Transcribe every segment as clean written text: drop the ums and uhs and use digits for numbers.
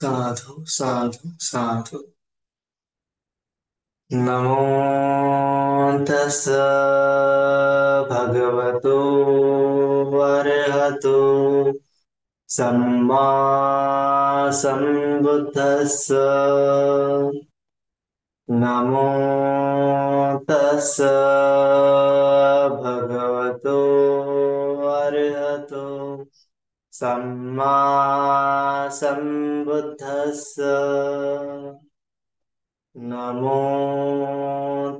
साधु साधु साधु। नमो तस् भगवतो वरहतो सम्मा सम्बुद्धस्स। नमो तस् भगवतो वरहतो सम्मा सम्बुद्धस्स। नमो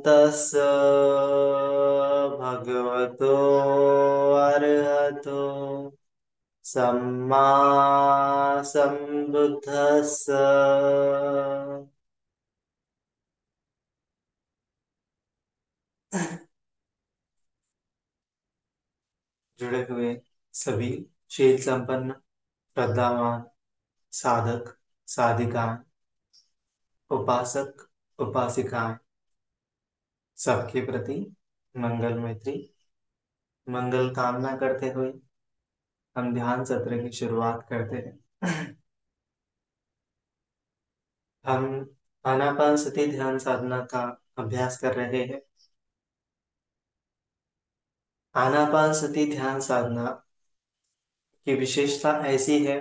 तस् भगवतो अरहतो सम्मा सम्बुद्धस्स। जुड़े हुए सभी शील संपन्न श्रद्धावान साधक साधिकाएं उपासक उपासिकाएं सबके प्रति मंगल मैत्री मंगल कामना करते हुए हम ध्यान सत्र की शुरुआत करते हैं। हम आनापानसति ध्यान साधना का अभ्यास कर रहे हैं। आनापानसति ध्यान साधना की विशेषता ऐसी है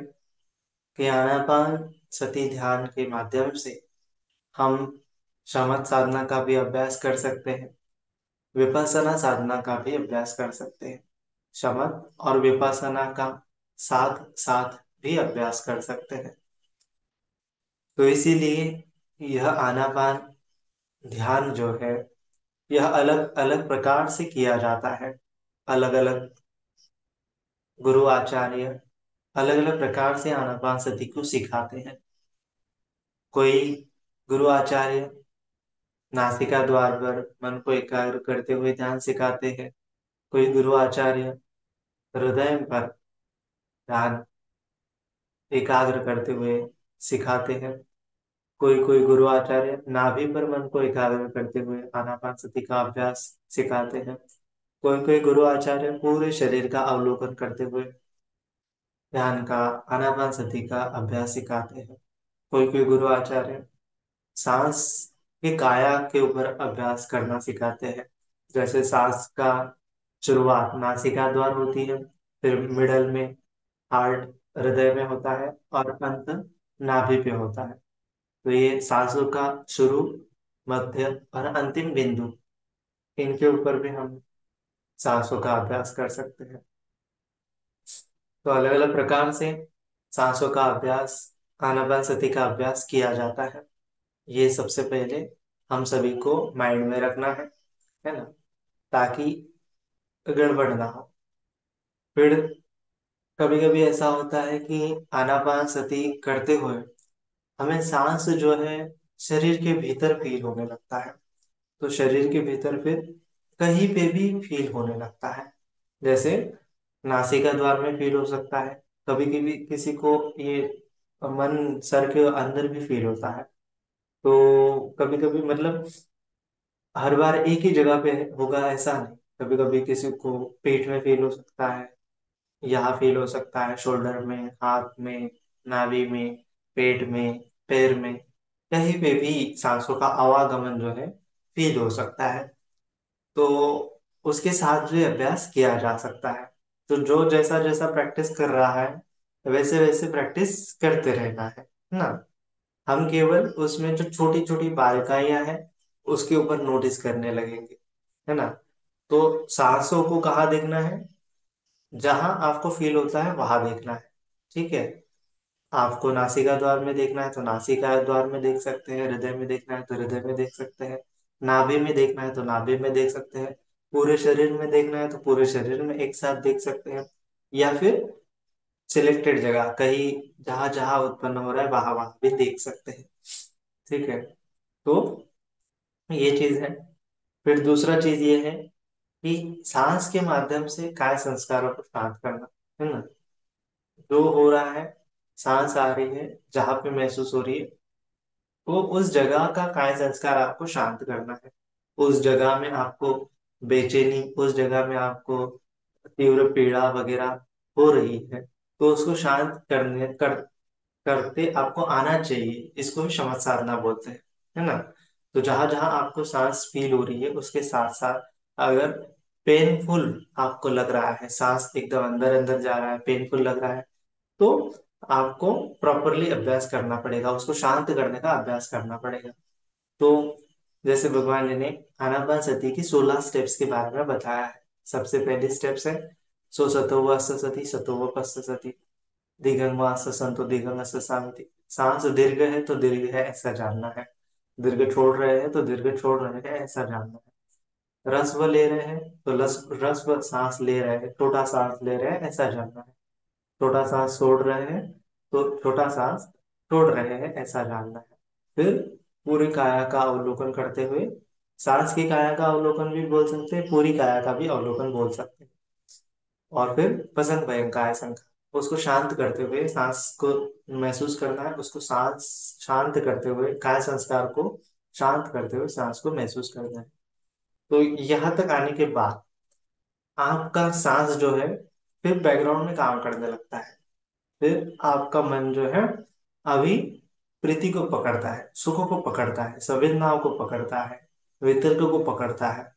कि आनापान सति ध्यान के माध्यम से हम शमथ साधना का भी अभ्यास कर सकते हैं, विपස්සना साधना का भी अभ्यास कर सकते हैं। शमथ और विपස්සना का साथ साथ भी अभ्यास कर सकते हैं। तो इसीलिए यह आनापान ध्यान जो है यह अलग अलग प्रकार से किया जाता है। अलग अलग गुरु आचार्य अलग अलग प्रकार से आनापानसति को सिखाते हैं। कोई गुरु आचार्य नासिका द्वार पर मन को एकाग्र करते हुए ध्यान सिखाते हैं। कोई गुरु आचार्य हृदय पर ध्यान एकाग्र करते हुए सिखाते हैं। कोई कोई गुरु आचार्य नाभि पर मन को एकाग्र करते हुए आनापानसति का अभ्यास सिखाते हैं। कोई कोई गुरु आचार्य पूरे शरीर का अवलोकन करते हुए ध्यान का आनापानसति का अभ्यास सिखाते हैं। कोई कोई गुरु आचार्य सांस के काया के ऊपर अभ्यास करना सिखाते हैं। जैसे सांस का शुरुआत नासिका द्वार होती है, फिर मिडल में हार्ट हृदय में होता है और अंत नाभि पे होता है। तो ये सांसों का शुरू मध्य और अंतिम बिंदु, इनके ऊपर भी हम सांसों का अभ्यास कर सकते हैं। तो अलग अलग प्रकार से सांसों का अभ्यास आनापानसति का अभ्यास किया जाता है। ये सबसे पहले हम सभी को माइंड में रखना है ना, ताकि गड़बड़ ना हो। फिर कभी कभी ऐसा होता है कि आनापानसति करते हुए हमें सांस जो है शरीर के भीतर फील होने लगता है। तो शरीर के भीतर फिर कहीं पे भी फील होने लगता है। जैसे नासिका द्वार में फील हो सकता है, कभी कभी किसी को ये मन सर के अंदर भी फील होता है। तो कभी कभी मतलब हर बार एक ही जगह पे होगा ऐसा नहीं। कभी कभी किसी को पेट में फील हो सकता है, यहाँ फील हो सकता है, शोल्डर में, हाथ में, नाभि में, पेट में, पैर में, कहीं पे भी सांसों का आवागमन जो है फील हो सकता है। तो उसके साथ भी अभ्यास किया जा सकता है। तो जो जैसा जैसा प्रैक्टिस कर रहा है वैसे वैसे प्रैक्टिस करते रहना है ना। हम केवल उसमें जो छोटी छोटी बारीकाइयां हैं उसके ऊपर नोटिस करने लगेंगे, है ना। तो सांसों को कहाँ देखना है, जहां आपको फील होता है वहां देखना है। ठीक है। आपको नासिका द्वार में देखना है तो नासिका द्वार में देख सकते हैं, हृदय में देखना है तो हृदय में देख सकते हैं, नाभि में देखना है तो नाभि में देख सकते हैं, पूरे शरीर में देखना है तो पूरे शरीर में एक साथ देख सकते हैं, या फिर सिलेक्टेड जगह कहीं जहां जहां उत्पन्न हो रहा है वहां वहां भी देख सकते हैं। ठीक है। तो ये चीज है। फिर दूसरा चीज ये है कि सांस के माध्यम से काय संस्कारों को शांत करना, है ना। जो हो रहा है, सांस आ रही है, जहां पे महसूस हो रही है, तो उस जगह का काय संस्कार आपको शांत करना है। उस जगह में आपको बेचैनी, उस जगह में आपको तीव्र पीड़ा वगैरह हो रही है, तो उसको शांत करते आपको आना चाहिए, इसको भी समझ साधना बोलते हैं, है ना। तो जहां जहां आपको सांस फील हो रही है उसके साथ साथ, अगर पेनफुल आपको लग रहा है, सांस एकदम अंदर अंदर जा रहा है, पेनफुल लग रहा है, तो आपको प्रॉपरली अभ्यास करना पड़ेगा, उसको शांत करने का अभ्यास करना पड़ेगा। तो जैसे भगवान जी ने आनापानसति की 16 स्टेप्स के बारे में बताया है। सबसे पहली स्टेप्स है सो सतो व सती सतो व पस्स सती, दीर्घं व ससंतो दीर्घं अस शांति। सांस दीर्घ है तो दीर्घ है ऐसा जानना है, दीर्घ छोड़ रहे हैं तो दीर्घ छोड़ रहे हैं ऐसा जानना है, रस्व ले रहे हैं तो रस्व सांस ले रहे हैं, छोटा सांस ले रहे हैं ऐसा जानना है, छोटा सांस छोड़ रहे हैं तो छोटा सांस छोड़ रहे हैं ऐसा जानना है। फिर पूरी काया का अवलोकन करते हुए, सांस की काया का अवलोकन भी बोल सकते हैं, पूरी काया का भी अवलोकन बोल सकते हैं। और फिर वजन भयं काय संख्या, उसको शांत करते हुए सांस को महसूस करना है, उसको सांस शांत करते हुए काय संस्कार को शांत करते हुए सांस को महसूस करना है। तो यहाँ तक आने के बाद आपका सांस जो है फिर बैकग्राउंड में काम करने लगता है। फिर आपका मन जो है अभी प्रीति को पकड़ता है, सुखों को पकड़ता है, संवेदनाओं को पकड़ता है, वितर्क को पकड़ता है।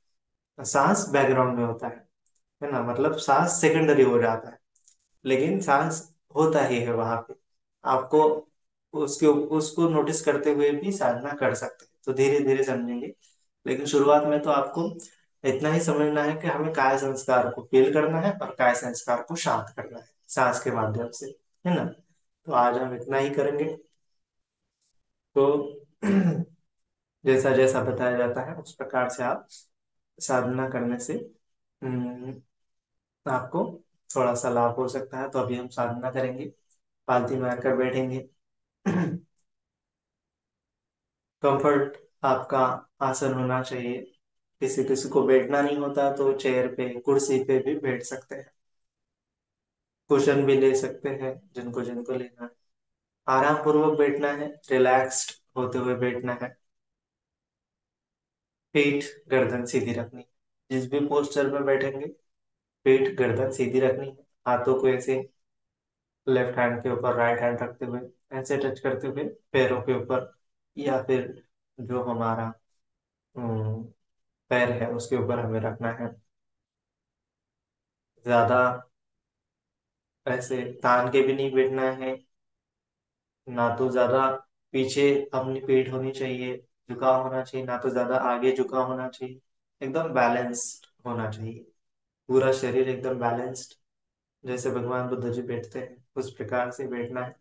सांस बैकग्राउंड में होता है ना, मतलब सांस सेकेंडरी हो जाता है, लेकिन सांस होता ही है वहां पे। आपको उसके उसको नोटिस करते हुए भी साधना कर सकते हैं, तो धीरे धीरे समझेंगे। लेकिन शुरुआत में तो आपको इतना ही समझना है कि हमें काय संस्कार को फील करना है और काय संस्कार को शांत करना है सांस के माध्यम से, है ना। तो आज हम इतना ही करेंगे। तो जैसा जैसा बताया जाता है उस प्रकार से आप साधना करने से हम्म, आपको थोड़ा सा लाभ हो सकता है। तो अभी हम साधना करेंगे, पालथी मारकर बैठेंगे। कंफर्ट आपका आसन होना चाहिए। किसी किसी को बैठना नहीं होता तो चेयर पे कुर्सी पे भी बैठ सकते हैं, कुशन भी ले सकते हैं जिनको जिनको लेना है। आराम पूर्वक बैठना है, रिलैक्स्ड होते हुए बैठना है। पीठ गर्दन सीधी रखनी है, जिस भी पोस्चर में बैठेंगे पीठ गर्दन सीधी रखनी है। हाथों को ऐसे लेफ्ट हैंड के ऊपर राइट हैंड रखते हुए ऐसे टच करते हुए पैरों के ऊपर, या फिर जो हमारा हम्म, पैर है उसके ऊपर हमें रखना है। ज्यादा ऐसे तान के भी नहीं बैठना है, ना तो ज्यादा पीछे अपनी पीठ होनी चाहिए, झुकाव होना चाहिए, ना तो ज्यादा आगे झुकाव होना चाहिए। एकदम बैलेंस्ड होना चाहिए, पूरा शरीर एकदम बैलेंस्ड, जैसे भगवान बुद्ध जी बैठते हैं उस प्रकार से बैठना है।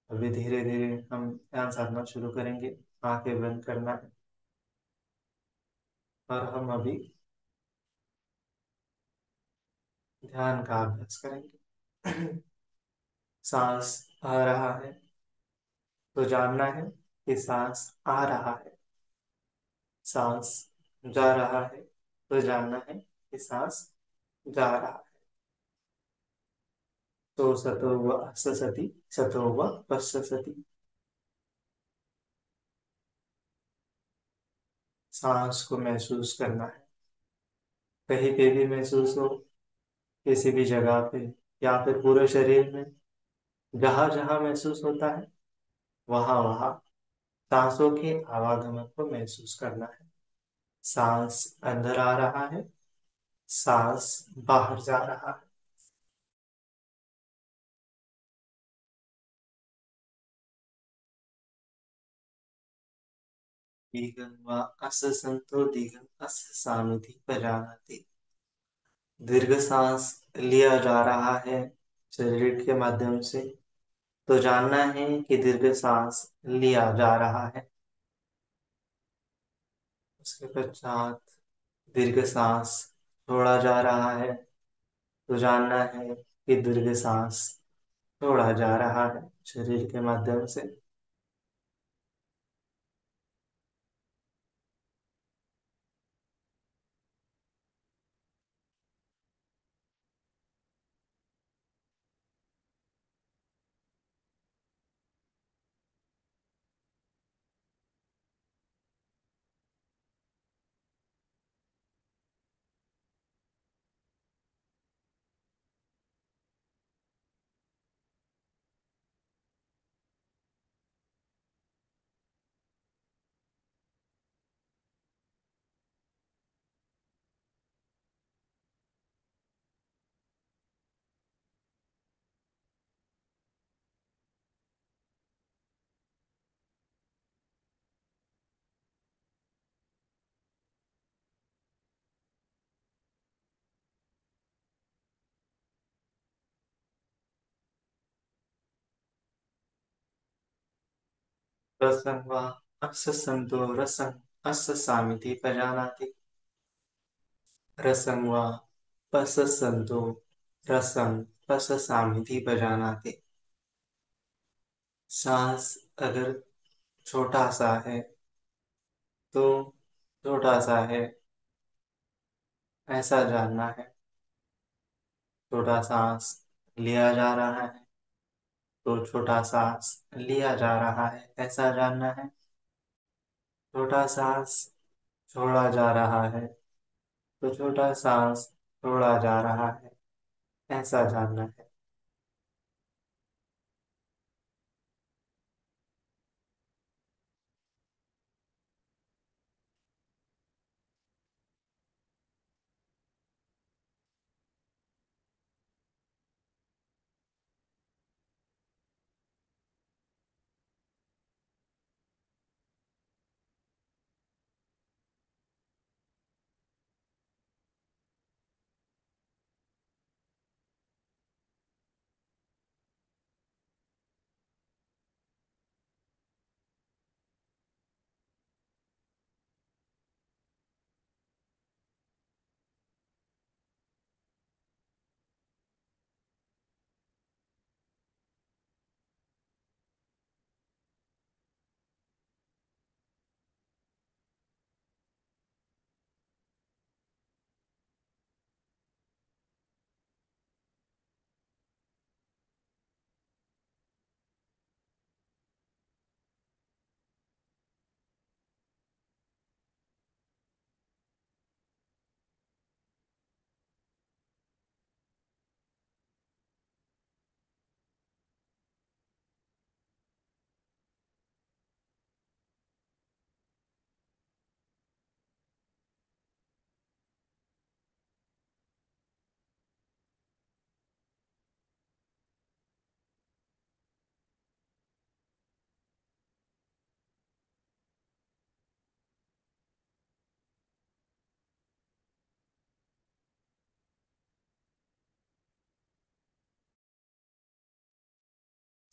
अभी धीरे धीरे हम ध्यान साधना शुरू करेंगे, आंखें बंद करना है। और हम अभी ध्यान का अभ्यास करेंगे। सांस आ रहा है तो जानना है कि सांस आ रहा है, सांस जा रहा है तो जानना है कि सांस जा रहा है। तो सतो व सती सतो व सती, सांस को महसूस करना है, कहीं पे भी महसूस हो, किसी भी जगह पे या फिर पूरे शरीर में, जहां जहां महसूस होता है वहां वहां सांसों के आवागमन को महसूस करना है। सांस अंदर आ रहा है, सांस बाहर जा रहा है। दीर्घं वा अस संतो दीर्घं अस सानुति पजानाति। दीर्घ सांस लिया जा रहा है शरीर के माध्यम से, तो जानना है कि दीर्घ सांस लिया जा रहा है। उसके पश्चात दीर्घ सांस छोड़ा जा रहा है, तो जानना है कि दीर्घ सांस छोड़ा जा रहा है शरीर के माध्यम से। रसं वा अस्य सन्तो रसं अस्य सामिति प्रजानाति। रसं वा पससन्तो रसं पससामिति प्रजानाति। सांस अगर छोटा सा है तो छोटा सा है ऐसा जानना है। छोटा सांस लिया जा रहा है तो छोटा सांस लिया जा रहा है ऐसा जानना है। छोटा सांस छोड़ा जा रहा है तो छोटा सांस छोड़ा जा रहा है ऐसा जानना है।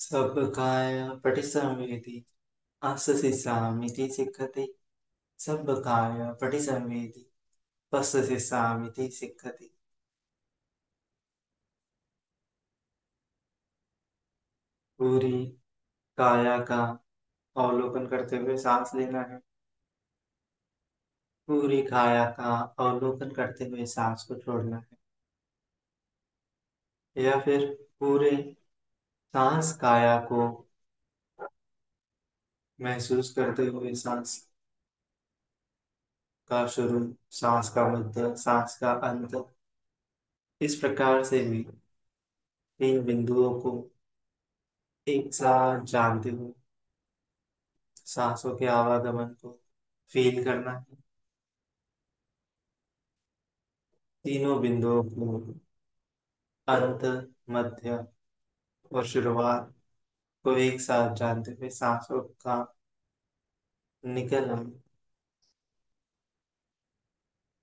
सब काय पटिसंवेदी अस्सि सामिति सिक्खति। सब काय पटिसंवेदी पस्सि सामिति सिक्खति। पूरी काया का अवलोकन करते हुए सांस लेना है। पूरी काया का अवलोकन करते हुए सांस को छोड़ना है। या फिर पूरे सांस काया को महसूस करते हुए सांस का शुरू, सांस का मध्य, सांस का अंत, इस प्रकार से भी तीन बिंदुओं को एक साथ जानते हुए सांसों के आवागमन को फील करना है। तीनों बिंदुओं को अंत, मध्य और शुरुआत को एक साथ जानते हुए सांसों का निकलना,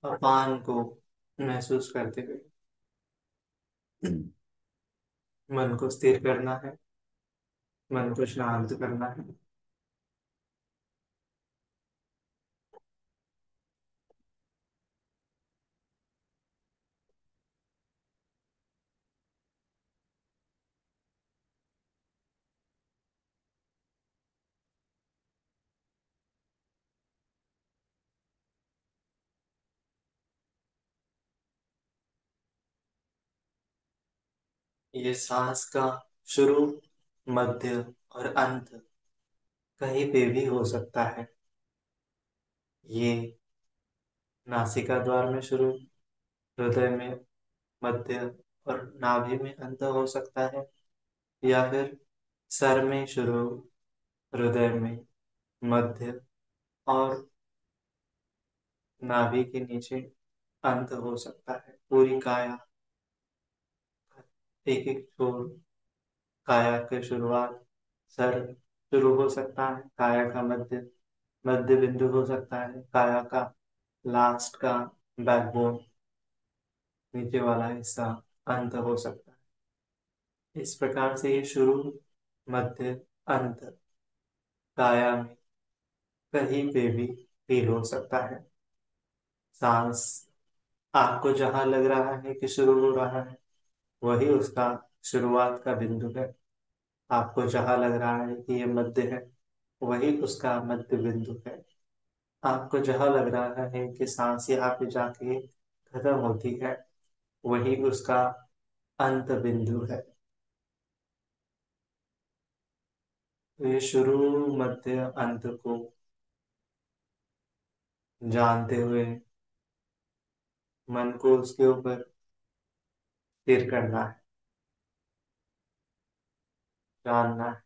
अपान को महसूस करते हुए मन को स्थिर करना है, मन को शांत करना है। ये सांस का शुरू, मध्य और अंत कहीं पे भी हो सकता है। ये नासिका द्वार में शुरू, हृदय में मध्य और नाभि में अंत हो सकता है। या फिर सर में शुरू, हृदय में मध्य और नाभि के नीचे अंत हो सकता है। पूरी काया एक एक छोर, काया के शुरुआत सर शुरू हो सकता है, काया का मध्य मध्य बिंदु हो सकता है, काया का लास्ट का बैकबोन नीचे वाला हिस्सा अंत हो सकता है। इस प्रकार से ये शुरू, मध्य, अंत काया में कहीं पे भी फील हो सकता है। सांस आपको जहां लग रहा है कि शुरू हो रहा है, वही उसका शुरुआत का बिंदु है। आपको जहां लग रहा है कि ये मध्य है, वही उसका मध्य बिंदु है। आपको जहां लग रहा है कि सांस यहाँ पे जाके खत्म होती है, वही उसका अंत बिंदु है। तो ये शुरू मध्य अंत को जानते हुए मन को उसके ऊपर स्थिर करना है, जानना है।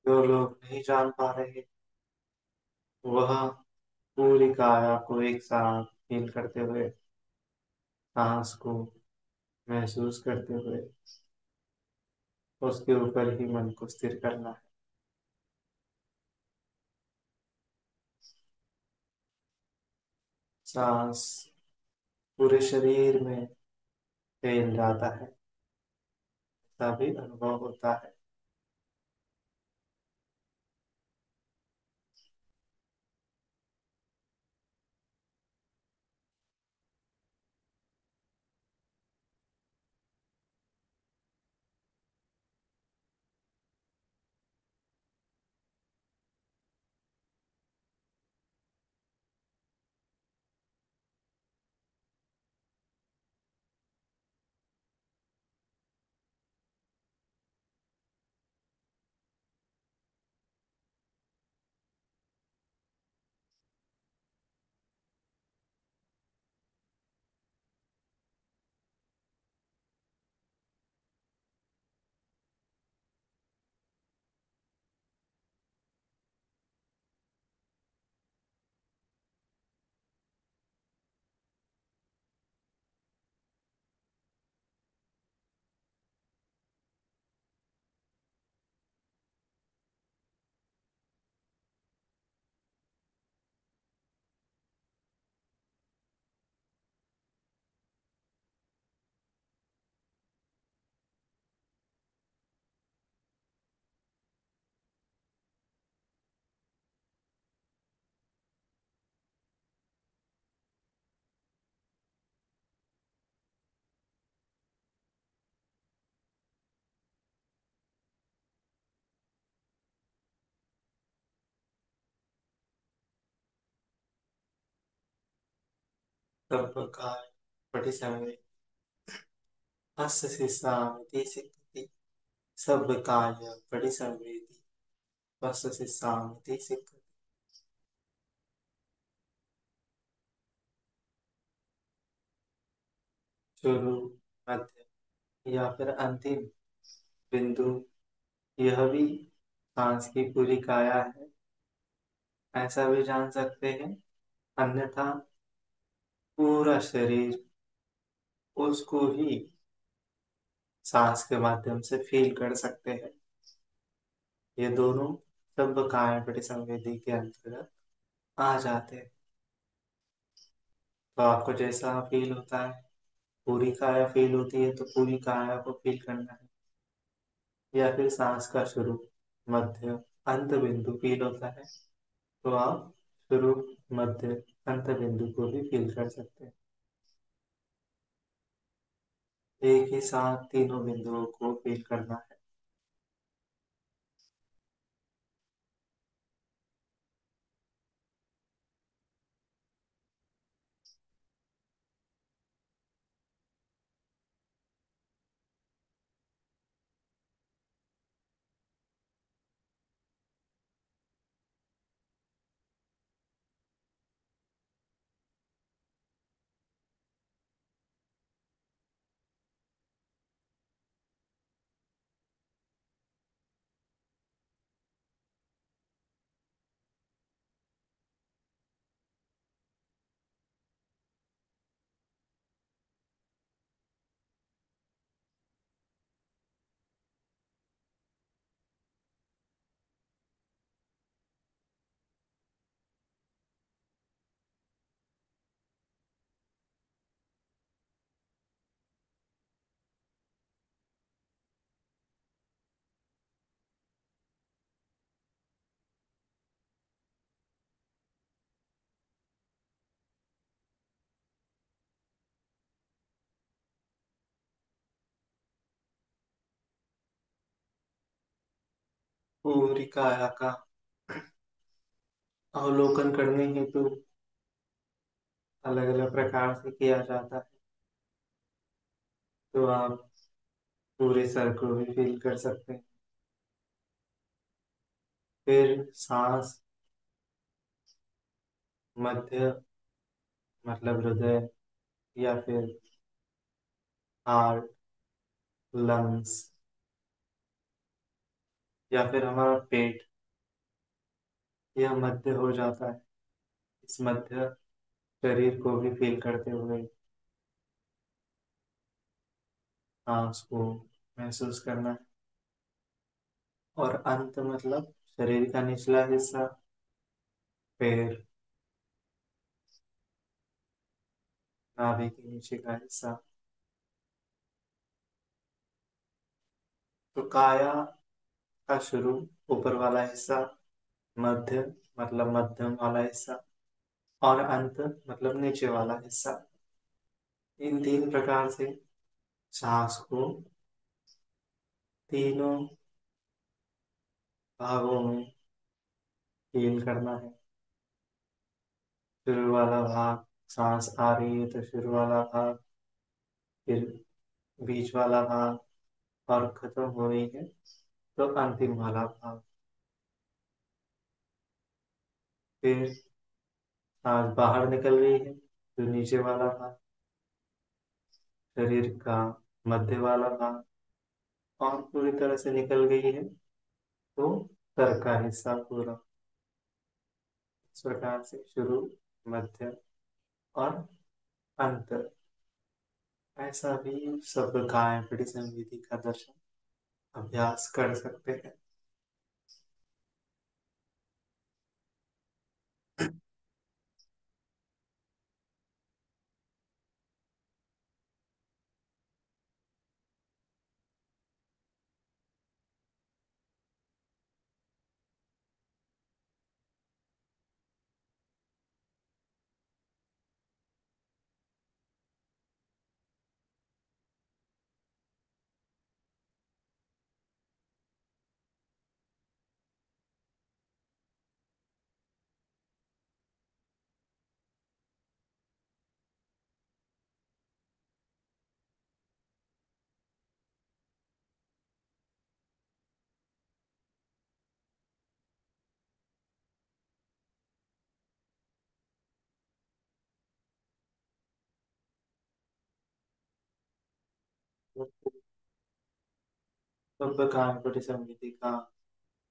जो लोग नहीं जान पा रहे, वह पूरी काया को एक साथ फील करते हुए, सांस को महसूस करते हुए, उसके ऊपर ही मन को स्थिर करना है। सांस पूरे शरीर में फैल जाता है, ऐसा भी अनुभव होता है। तब काय पटिसंवेदी अस्य शिष्यामिति सिक्खति। सब काय पटिसंवेदी अस्य शिष्यामिति सिक्खति। शुरू, मध्य या फिर अंतिम बिंदु, यह भी सांस की पूरी काया है, ऐसा भी जान सकते हैं। अन्यथा पूरा शरीर उसको ही सांस के माध्यम से फील कर सकते हैं। ये दोनों सब काय पटिसंवेदी के अंतर्गत आ जाते हैं। तो आपको जैसा फील होता है, पूरी काया फील होती है तो पूरी काया को फील करना है, या फिर सांस का शुरू मध्य अंत बिंदु फील होता है, तो आप शुरू मध्य अंत बिंदु को भी फील कर सकते हैं। एक ही साथ तीनों बिंदुओं को फील करना है। पूरी काया का अवलोकन करने हेतु अलग अलग प्रकार से किया जाता है। तो आप पूरे सर को भी फील कर सकते हैं। फिर सांस मध्य मतलब हृदय, या फिर हार्ट, लंग्स, या फिर हमारा पेट, यह मध्य हो जाता है। इस मध्य शरीर को भी फील करते हुए सांस को महसूस करना है। और अंत मतलब शरीर का निचला हिस्सा, पैर, नाभि के नीचे का हिस्सा। तो काया का शुरू ऊपर वाला हिस्सा, मध्य मतलब मध्यम वाला हिस्सा, और अंत मतलब नीचे वाला हिस्सा। इन तीन प्रकार से सांस को तीनों भागों में फील करना है। शुरू वाला भाग, सांस आ रही है तो शुरू वाला भाग, फिर बीच वाला भाग, और खत्म हो रही है तो अंतिम वाला भाग। फिर सांस बाहर निकल रही है तो नीचे वाला भाग, शरीर का मध्य वाला भाग, और पूरी तरह से निकल गई है तो सर का हिस्सा पूरा। इस प्रकार से शुरू, मध्य और अंत, ऐसा भी सब गायन पीढ़ी संगीति का दर्शन अभ्यास कर सकते हैं। सब गायन पीढ़ी संगीति का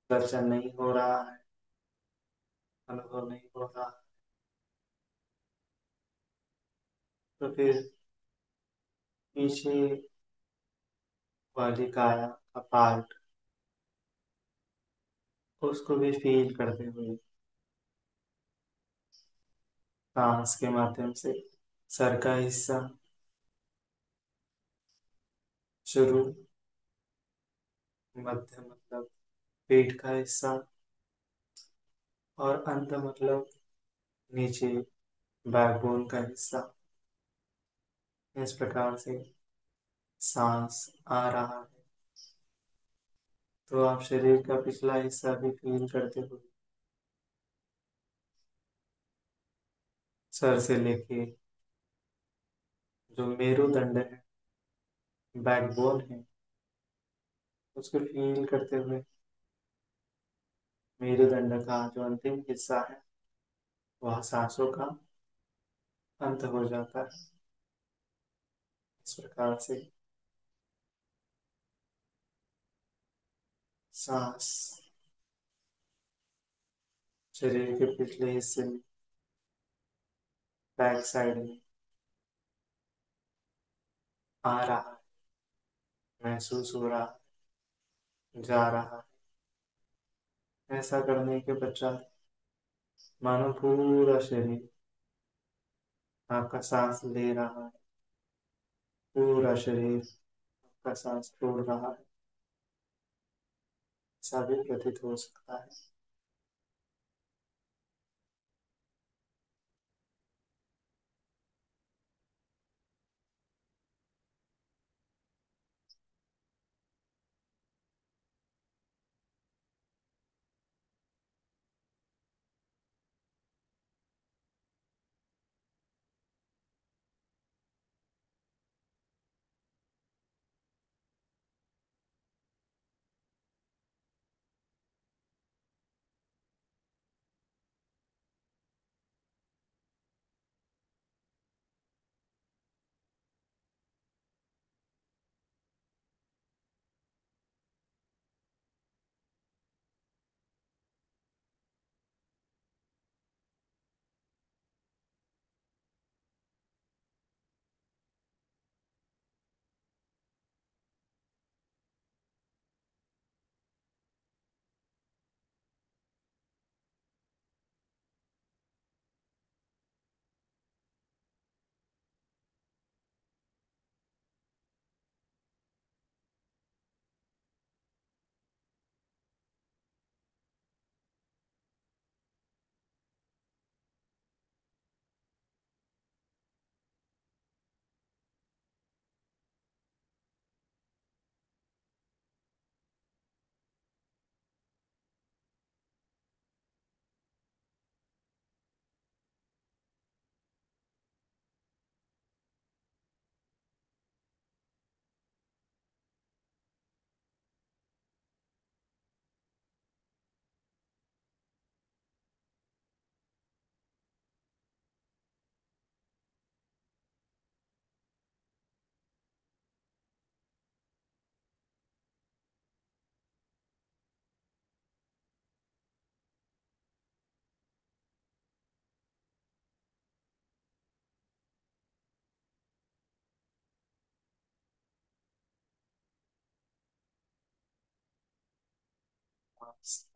दर्शन नहीं हो रहा है, अनुभव नहीं हो रहा, तो फिर पीछे वाली काया का पार्ट, उसको भी फील करते हुए सांस के माध्यम से सर का हिस्सा, शुरू, मध्य मतलब पेट का हिस्सा, और अंत मतलब नीचे बैकबोन का हिस्सा। इस प्रकार से सांस आ रहा है तो आप शरीर का पिछला हिस्सा भी फील करते हुए सर से लेके जो मेरुदंड है, बैकबोन है, उसको फील करते हुए मेरुदंड का जो अंतिम हिस्सा है वह सांसों का अंत हो जाता है। इस प्रकार से सांस शरीर के पिछले हिस्से में, बैक साइड में आ रहा है, महसूस हो रहा है, जा रहा है। ऐसा करने के पश्चात मानो पूरा शरीर आपका सांस ले रहा है, पूरा शरीर आपका सांस छोड़ रहा है, ऐसा भी प्रतीत हो सकता है।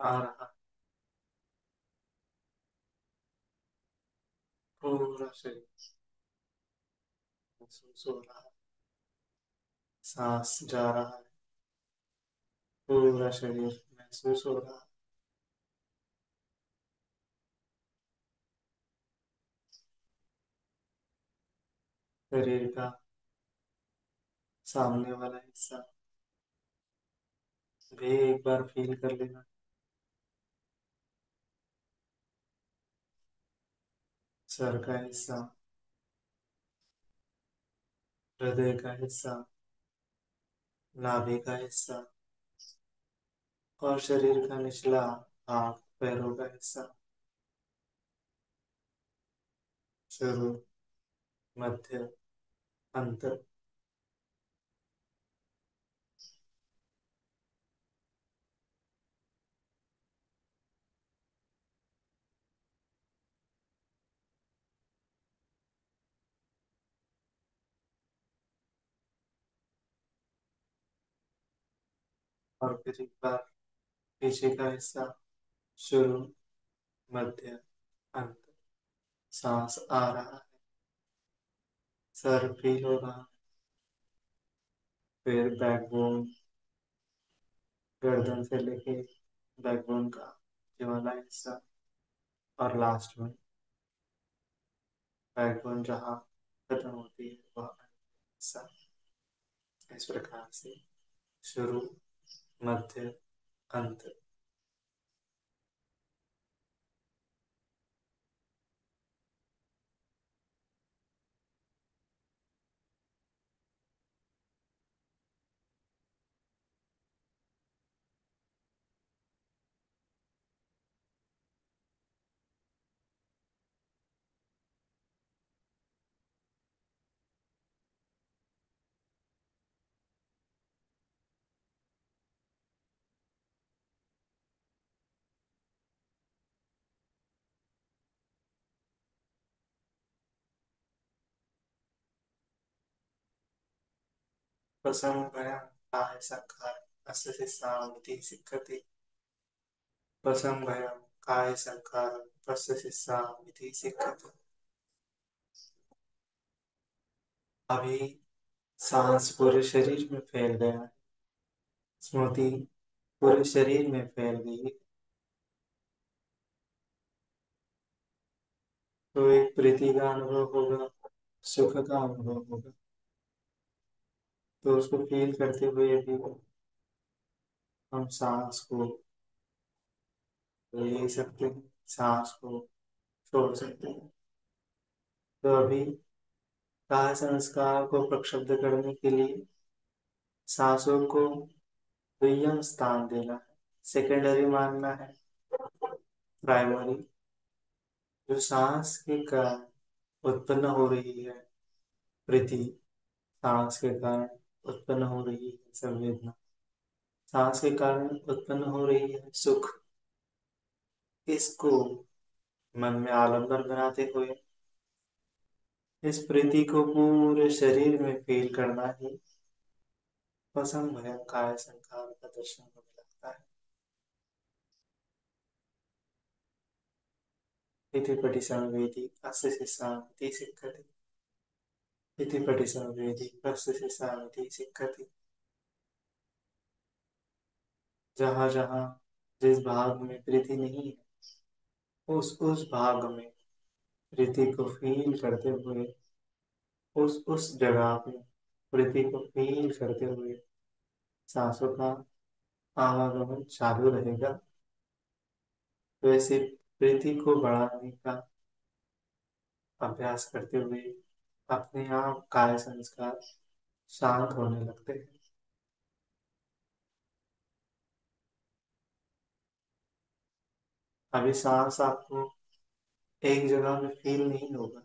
आ रहा है। पूरा शरीर महसूस हो रहा है। सांस जा रहा है। पूरा शरीर महसूस हो रहा है। शरीर का सामने वाला हिस्सा भी एक बार फील कर लेना। सर का हिस्सा, हृदय का हिस्सा, नाभि का हिस्सा और शरीर का निचला भाग, पैरों का हिस्सा। शुरू, मध्य, अंत। और फिर एक बार पीछे का हिस्सा। शुरू, मध्य, अंत। सांस आ रहा है। सर फील हो रहा है। फिर बैकबोन, गर्दन से लेके बैकबोन का ये वाला हिस्सा। और लास्ट में बैकबोन जहाँ खत्म होती है वह हिस्सा। इस प्रकार से शुरू, मध्य, अंत। प्रसंगभयं कायसंखारं तस्य शान्तिः सिद्ध्यति। प्रसंगभयं कायसंखारं तस्य शान्तिः सिद्ध्यति। अभी सांस पूरे शरीर में फैल गया है। स्मृति पूरे शरीर में फैल गई है। तो एक प्रीति का अनुभव होगा, सुख का अनुभव होगा। तो उसको फील करते हुए अभी हम सांस को ले सकते हैं, सांस को छोड़ सकते हैं। तो अभी काया संस्कार को प्रक्षुब्ध करने के लिए सांसों को दुय्यम स्थान देना है, सेकेंडरी मानना है। प्राइमरी जो सांस के कारण उत्पन्न हो रही है प्रीति, सांस के कारण उत्पन्न हो रही है संवेदना, सांस के कारण उत्पन्न हो रही है सुख, इसको मन में आलंबन बनाते हुए इस प्रीति को पूरे शरीर में फील करना ही पसंद भय काय संकार का दर्शन होने लगता है। इति पटि संवेदी अस्य शांति सिक्खति। इति पटि संवेदी अस्य शांति सिक्खति। जहाँ जहाँ जिस भाग में प्रीति नहीं है उस भाग में प्रीति को फील करते हुए उस जगह पे प्रीति को फील करते हुए सांसों का आवागमन चालू रहेगा। वैसे प्रीति को बढ़ाने का अभ्यास करते हुए अपने आप काय संस्कार शांत होने लगते हैं। अभी सांस आपको एक जगह में फील नहीं होगा,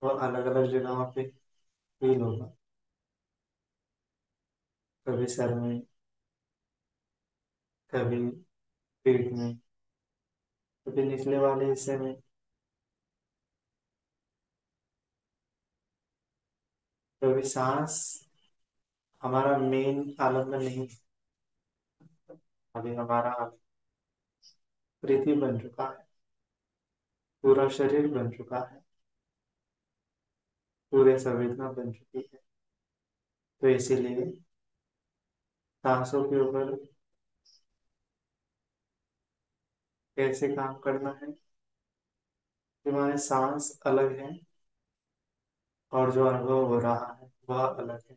वो अलग अलग जगहों पे फील होगा। कभी सर में, कभी पेट में, कभी निचले वाले हिस्से में। कभी सांस हमारा मेन आलंबन नहीं है, अभी हमारा प्रीति बन चुका है, पूरा शरीर बन चुका है, पूरे संवेदना बन चुकी है। तो इसीलिए सांसों के ऊपर कैसे काम करना है कि हमारे सांस अलग है और जो अनुभव हो रहा है वह अलग है।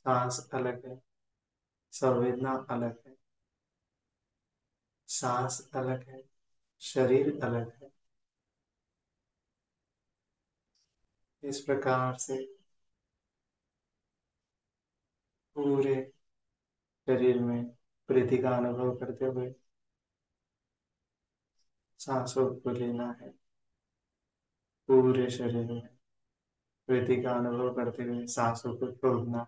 सांस अलग है, संवेदना अलग है, सांस अलग है, शरीर अलग है। इस प्रकार से पूरे शरीर में प्रीति का अनुभव करते हुए सांसों को लेना है। पूरे शरीर में प्रीति का अनुभव करते हुए सांसों को छोड़ना।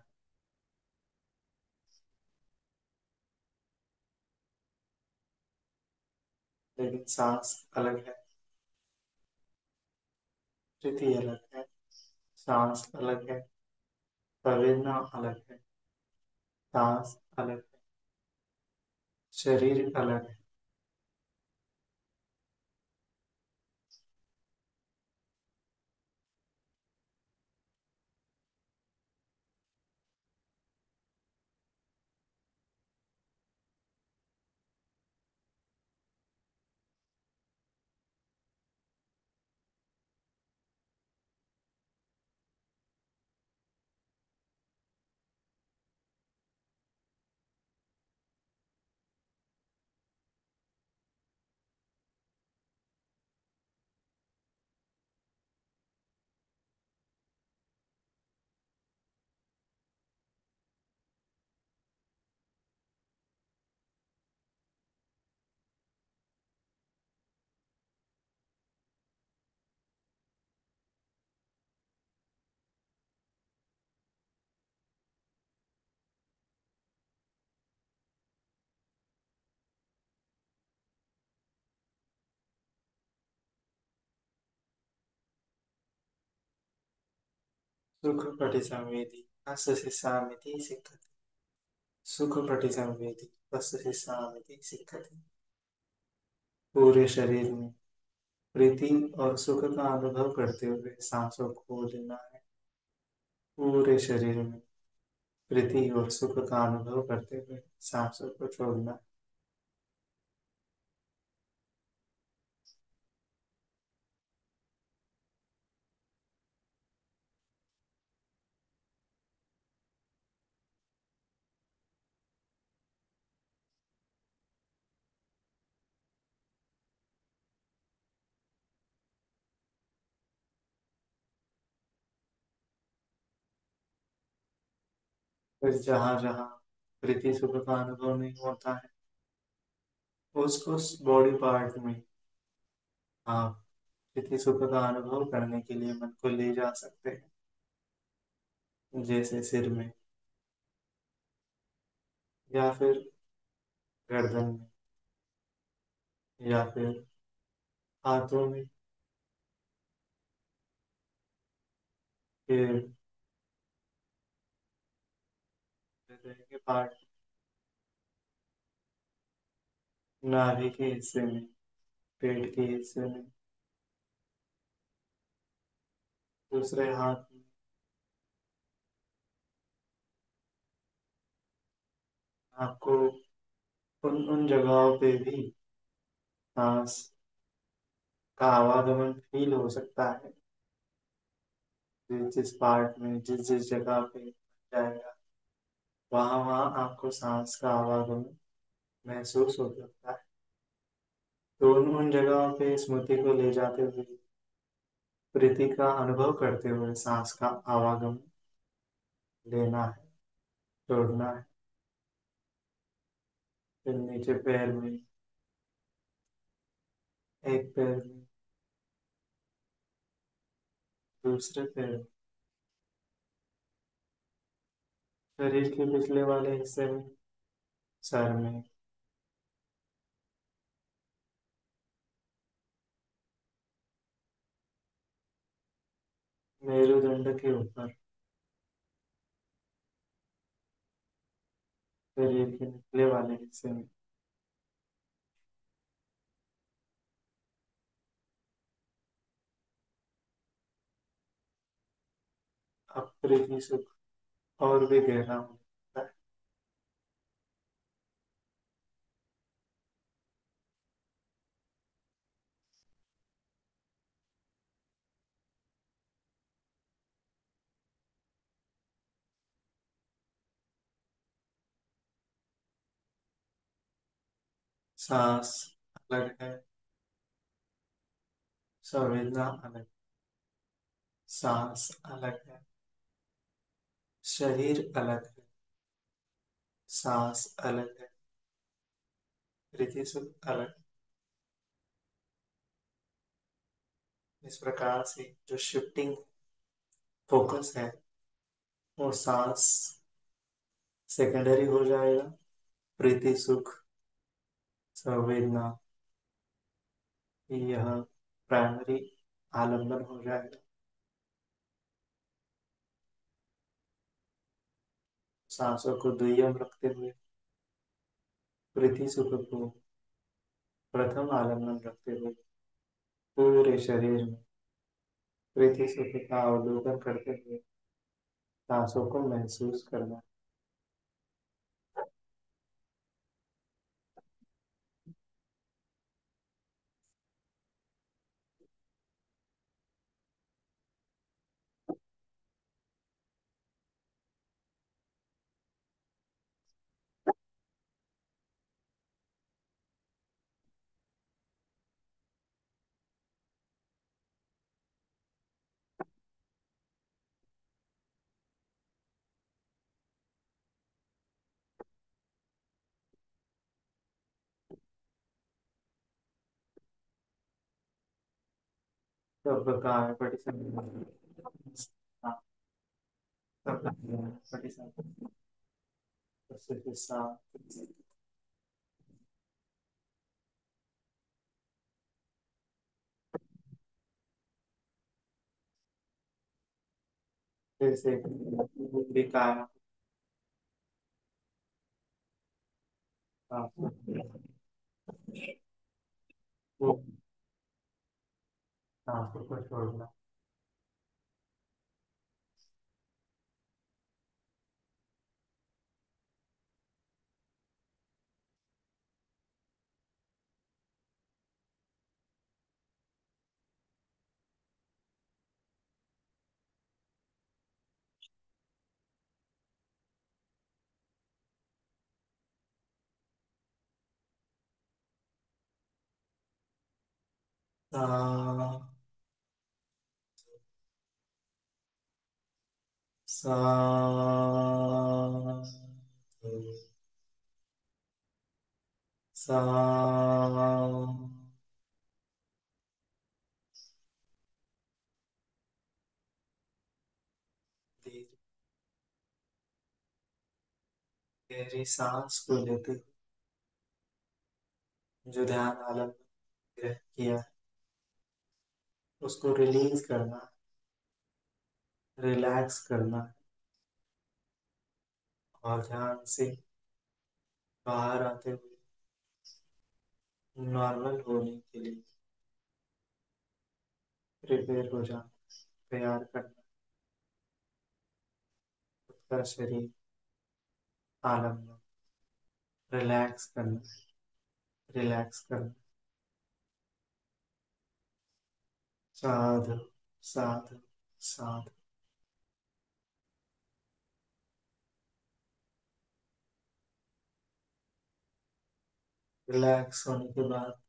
लेकिन सांस अलग है, प्रीति अलग है, सांस अलग है, संवेदना अलग है, सांस अलग है, शरीर अलग है। सुख पटिसंवेदी अस्य सामिति सिक्खति। सुख पटिसंवेदी अस्य सामिति सिक्खति। पूरे शरीर में प्रीति और सुख का अनुभव करते हुए सांसों को लेना है। पूरे शरीर में प्रीति और सुख का अनुभव करते हुए सांसों को छोड़ना है। फिर जहाँ जहाँ प्रीति सुख का अनुभव नहीं होता है उसको बॉडी पार्ट में आप प्रीति सुख का अनुभव करने के लिए मन को ले जा सकते हैं। जैसे सिर में, या फिर गर्दन में, या फिर हाथों में, फिर हृदय के पार्ट, नाभि के हिस्से में, पेट के हिस्से में, दूसरे हाथ में। आपको उन उन जगहों पे भी सांस का आवागमन फील हो सकता है। जिस जिस पार्ट में जिस जिस जगह पे जाएगा वहां वहां आपको सांस का आवागमन महसूस हो सकता है। तो उन जगहों पे स्मृति को ले जाते हुए प्रीति का अनुभव करते हुए सांस का आवागमन लेना है, छोड़ना है। फिर नीचे पैर में, एक पैर में, दूसरे पैर में, शरीर के पिछले वाले हिस्से में, सर में, मेरुदंड के ऊपर, शरीर के निचले वाले हिस्से में। अब प्रीति सुख और भी गहरा हो जाता है। सांस अलग है, संवेदना अलग। सांस अलग है, शरीर अलग है। सांस अलग है, प्रीति सुख अलग। इस प्रकार से जो शिफ्टिंग फोकस है वो सांस सेकेंडरी हो जाएगा, प्रीति सुख संवेदना यह प्राइमरी आलम्बन हो जाएगा। सांसों को दुय्यम रखते हुए प्रीति सुख को प्रथम आलम्बन रखते हुए पूरे शरीर में प्रीति सुख का अवलोकन करते हुए सांसों को महसूस करना। सब का पटी सब पटी फिर से विकार वो सांसों को छोड़ना। सा सा सा धीरे गहरी सांस को लेते हुए जो ध्यान आलम ग्रहण किया है उसको रिलीज करना, रिलैक्स करना और ध्यान से बाहर आते हुए नॉर्मल होने के लिए प्रिपेयर हो जाना, तैयार करना खुद का शरीर, आलम रिलैक्स करना, रिलैक्स करना। साधु साधु साधु। रिलैक्स होने के बाद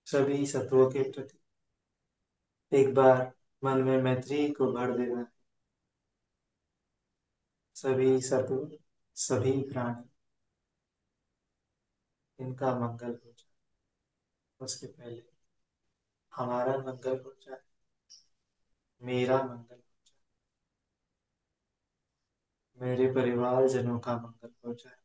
सभी सत्वों के प्रति एक बार मन में मैत्री को भर देना है। सभी सत्व, सभी प्राणी, इनका मंगल हो जाए। उसके पहले हमारा मंगल हो जाए, मेरा मंगल हो जाए, मेरे परिवारजनों का मंगल हो जाए,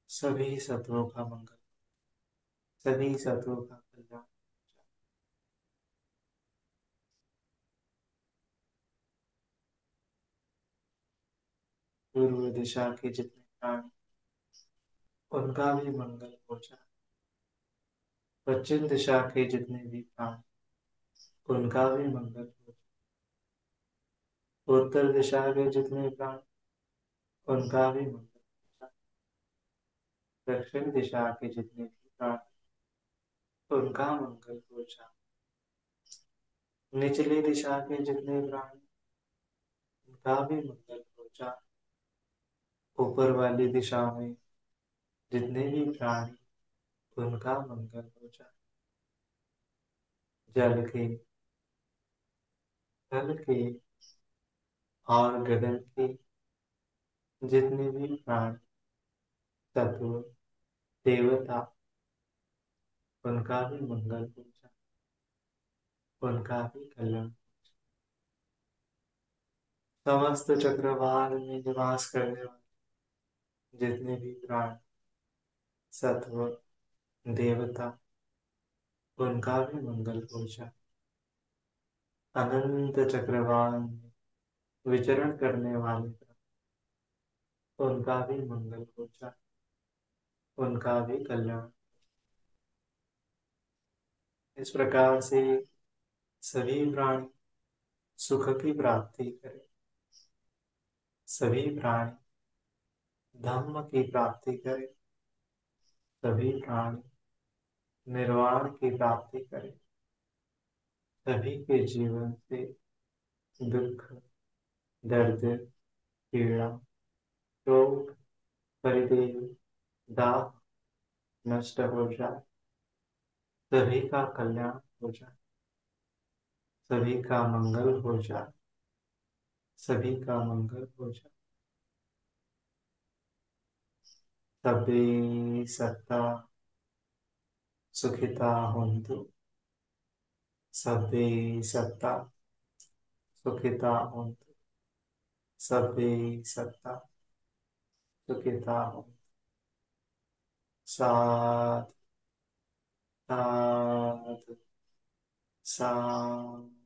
सभी सत्वों का मंगल, सभी सत्वों का कल्याण। पूर्व दिशा के जितने प्राणी, उनका भी मंगल हो जाए। पश्चिम दिशा के जितने भी प्राणी, उनका भी मंगल हो जाए। उत्तर दिशा के जितने प्राणी, उनका भी मंगल हो जाए। दक्षिण दिशा के जितने भी प्राणी, उनका मंगल हो जाए। निचली दिशा के जितने प्राणी, उनका भी मंगल हो जाए। ऊपर वाली दिशा में जितने भी प्राणी, उनका मंगल हो जाए। जल के, थल के और गगन के जितने भी प्राणी, तत्व, देवता, उनका भी मंगल हो जाए। उनका भी कल्याण। समस्त चक्रवाल में निवास करने वाले जितने भी प्राणी, सत्व, देवता, उनका भी मंगल हो जाए। अनंत चक्रवाल में विचरण करने वाले उनका भी मंगल हो जाए। उनका भी कल्याण। इस प्रकार से सभी प्राणी सुख की प्राप्ति करें। सभी प्राणी धम्म की प्राप्ति करें। सभी प्राणी निर्वाण की प्राप्ति करें। सभी के जीवन से दुख, दर्द, पीड़ा, रोग, परिदेव, दाह नष्ट हो जाए। सभी का कल्याण हो जाए। सभी का मंगल हो जाए। सभी का मंगल हो जाए। सभी सत्ता सुखिता होन्तु। सभी सत्ता सुखिता होन्तु। सभी सत्ता सुखिता होन्तु। साधु साधु साधु।